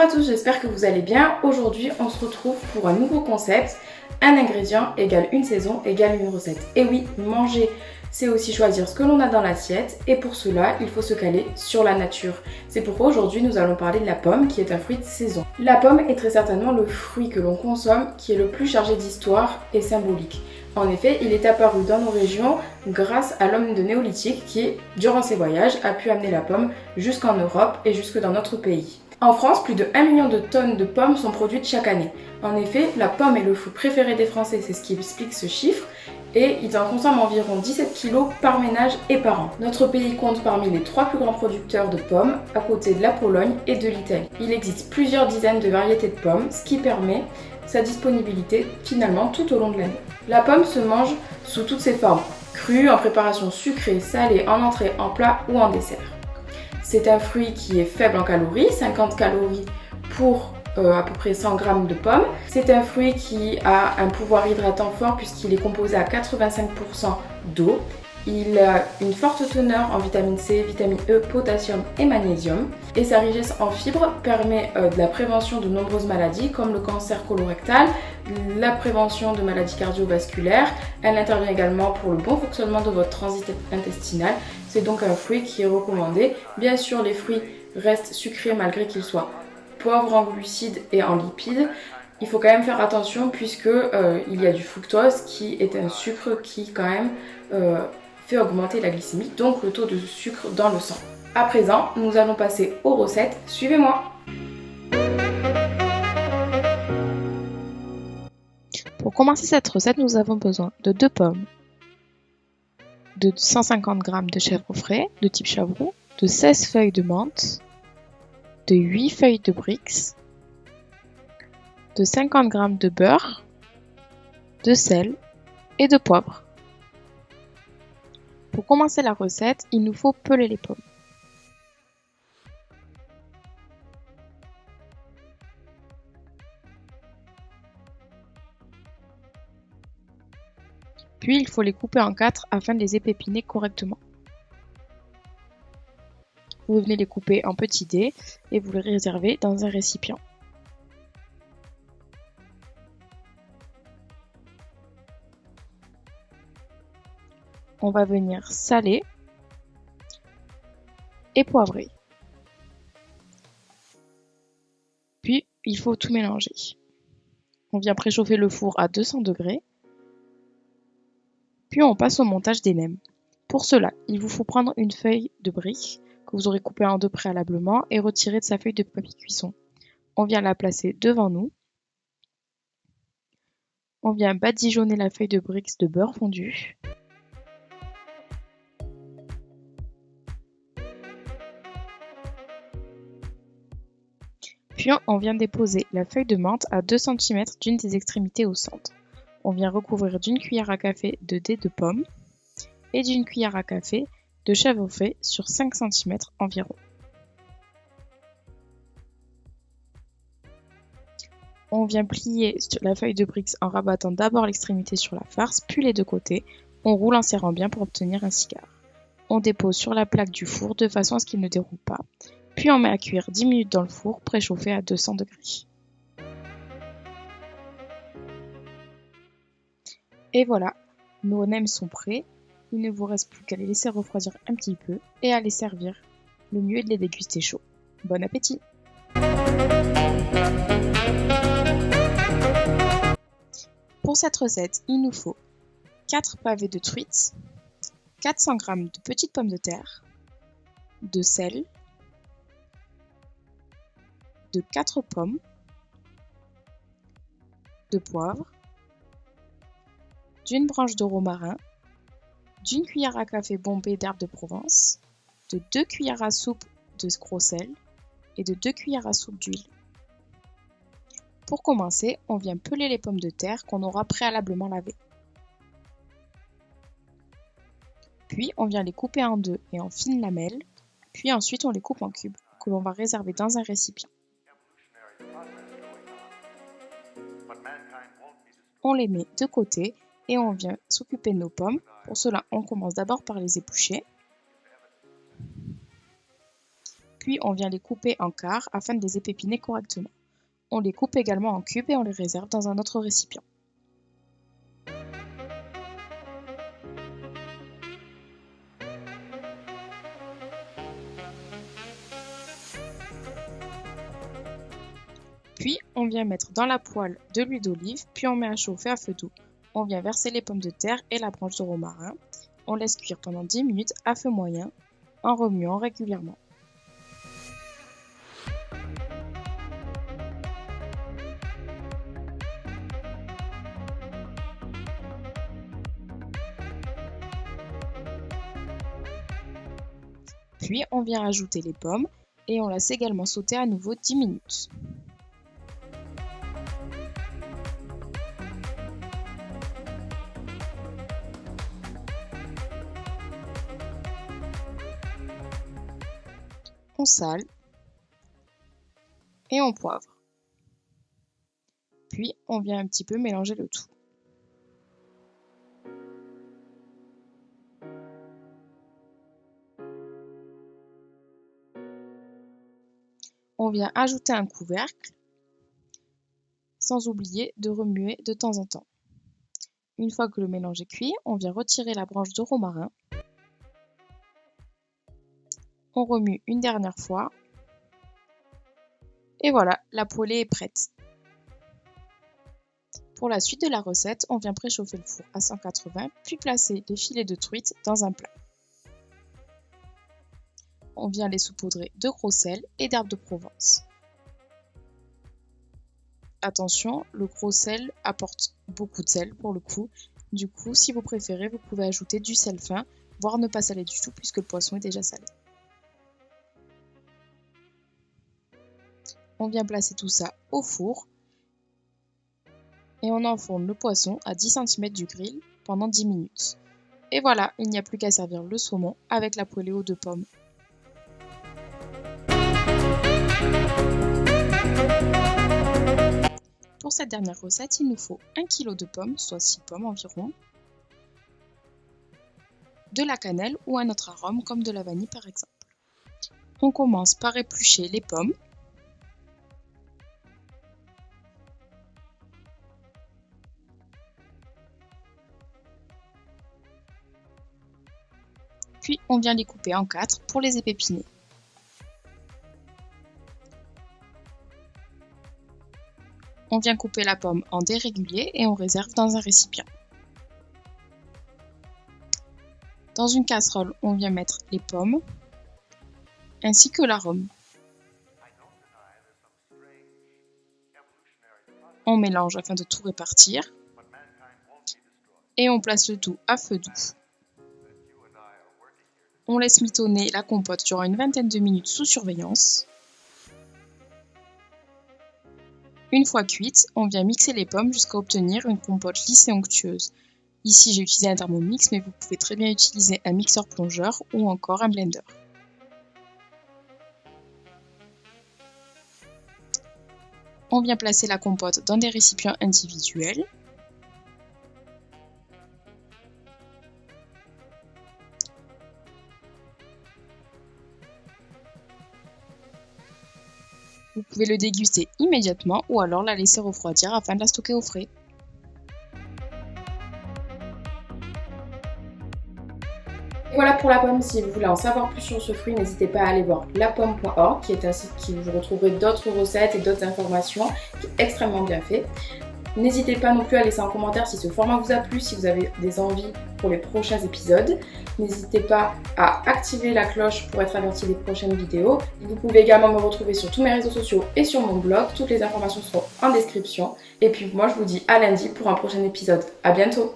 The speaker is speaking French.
à tous, j'espère que vous allez bien. Aujourd'hui, on se retrouve pour un nouveau concept. Un ingrédient égale une saison égale une recette. Et oui, manger, c'est aussi choisir ce que l'on a dans l'assiette. Et pour cela, il faut se caler sur la nature. C'est pourquoi aujourd'hui, nous allons parler de la pomme, qui est un fruit de saison. La pomme est très certainement le fruit que l'on consomme qui est le plus chargé d'histoire et symbolique. En effet, il est apparu dans nos régions grâce à l'homme de néolithique qui, durant ses voyages, a pu amener la pomme jusqu'en Europe et jusque dans notre pays. En France, plus de 1 million de tonnes de pommes sont produites chaque année. En effet, la pomme est le fruit préféré des Français, c'est ce qui explique ce chiffre, et ils en consomment environ 17 kg par ménage et par an. Notre pays compte parmi les 3 plus grands producteurs de pommes, à côté de la Pologne et de l'Italie. Il existe plusieurs dizaines de variétés de pommes, ce qui permet sa disponibilité finalement tout au long de l'année. La pomme se mange sous toutes ses formes, crue, en préparation sucrée, salée, en entrée, en plat ou en dessert. C'est un fruit qui est faible en calories, 50 calories pour à peu près 100 g de pommes. C'est un fruit qui a un pouvoir hydratant fort puisqu'il est composé à 85% d'eau. Il a une forte teneur en vitamine C, vitamine E, potassium et magnésium. Et sa richesse en fibres permet de la prévention de nombreuses maladies comme le cancer colorectal, la prévention de maladies cardiovasculaires. Elle intervient également pour le bon fonctionnement de votre transit intestinal. C'est donc un fruit qui est recommandé. Bien sûr, les fruits restent sucrés malgré qu'ils soient pauvres en glucides et en lipides. Il faut quand même faire attention puisque il y a du fructose qui est un sucre qui quand même fait augmenter la glycémie, donc le taux de sucre dans le sang. À présent, nous allons passer aux recettes. Suivez-moi. Pour commencer cette recette, nous avons besoin de 2 pommes, de 150 g de chèvre frais de type chavroux, de 16 feuilles de menthe, de 8 feuilles de Brix, de 50 g de beurre, de sel et de poivre. Pour commencer la recette, il nous faut peler les pommes. Puis il faut les couper en 4 afin de les épépiner correctement. Vous venez les couper en petits dés et vous les réservez dans un récipient. On va venir saler et poivrer. Puis, il faut tout mélanger. On vient préchauffer le four à 200 degrés. Puis, on passe au montage des nems. Pour cela, il vous faut prendre une feuille de brique que vous aurez coupée en deux préalablement et retirer de sa feuille de papier cuisson. On vient la placer devant nous. On vient badigeonner la feuille de brique de beurre fondu. Puis on vient déposer la feuille de menthe à 2 cm d'une des extrémités au centre. On vient recouvrir d'une cuillère à café de dés de pommes et d'une cuillère à café de chèvre frais sur 5 cm environ. On vient plier la feuille de Brix en rabattant d'abord l'extrémité sur la farce, puis les deux côtés. On roule en serrant bien pour obtenir un cigare. On dépose sur la plaque du four de façon à ce qu'il ne déroule pas. Puis on met à cuire 10 minutes dans le four préchauffé à 200 degrés. Et voilà, nos nems sont prêts. Il ne vous reste plus qu'à les laisser refroidir un petit peu et à les servir. Le mieux est de les déguster chauds. Bon appétit! Pour cette recette, il nous faut 4 pavés de truite, 400 g de petites pommes de terre, de sel, de 4 pommes, de poivre, d'une branche de romarin, d'une cuillère à café bombée d'herbes de Provence, de 2 cuillères à soupe de gros sel et de 2 cuillères à soupe d'huile. Pour commencer, on vient peler les pommes de terre qu'on aura préalablement lavées. Puis on vient les couper en deux et en fines lamelles, puis ensuite on les coupe en cubes que l'on va réserver dans un récipient. On les met de côté et on vient s'occuper de nos pommes. Pour cela, on commence d'abord par les éplucher. Puis on vient les couper en quarts afin de les épépiner correctement. On les coupe également en cubes et on les réserve dans un autre récipient. Puis on vient mettre dans la poêle de l'huile d'olive, puis on met à chauffer à feu doux. On vient verser les pommes de terre et la branche de romarin. On laisse cuire pendant 10 minutes à feu moyen en remuant régulièrement. Puis on vient ajouter les pommes et on laisse également sauter à nouveau 10 minutes. On sale et on poivre. Puis on vient un petit peu mélanger le tout. On vient ajouter un couvercle, sans oublier de remuer de temps en temps. Une fois que le mélange est cuit, on vient retirer la branche de romarin. On remue une dernière fois. Et voilà, la poêlée est prête. Pour la suite de la recette, on vient préchauffer le four à 180, puis placer les filets de truite dans un plat. On vient les saupoudrer de gros sel et d'herbes de Provence. Attention, le gros sel apporte beaucoup de sel pour le coup. Du coup, si vous préférez, vous pouvez ajouter du sel fin, voire ne pas saler du tout puisque le poisson est déjà salé. On vient placer tout ça au four et on enfourne le poisson à 10 cm du grill pendant 10 minutes. Et voilà, il n'y a plus qu'à servir le saumon avec la poêlée aux 2 pommes. Pour cette dernière recette, il nous faut 1 kg de pommes, soit 6 pommes environ, de la cannelle ou un autre arôme comme de la vanille par exemple. On commence par éplucher les pommes. Puis on vient les couper en 4 pour les épépiner. On vient couper la pomme en dés réguliers et on réserve dans un récipient. Dans une casserole, on vient mettre les pommes ainsi que l'arôme. On mélange afin de tout répartir et on place le tout à feu doux. On laisse mitonner la compote durant une vingtaine de minutes sous surveillance. Une fois cuite, on vient mixer les pommes jusqu'à obtenir une compote lisse et onctueuse. Ici, j'ai utilisé un Thermomix, mais vous pouvez très bien utiliser un mixeur plongeur ou encore un blender. On vient placer la compote dans des récipients individuels. Vous pouvez le déguster immédiatement ou alors la laisser refroidir afin de la stocker au frais. Et voilà pour la pomme. Si vous voulez en savoir plus sur ce fruit, n'hésitez pas à aller voir lapomme.org qui est un site qui vous retrouverez d'autres recettes et d'autres informations, qui est extrêmement bien fait. N'hésitez pas non plus à laisser un commentaire si ce format vous a plu, si vous avez des envies pour les prochains épisodes. N'hésitez pas à activer la cloche pour être averti des prochaines vidéos. Vous pouvez également me retrouver sur tous mes réseaux sociaux et sur mon blog. Toutes les informations seront en description. Et puis moi je vous dis à lundi pour un prochain épisode. À bientôt!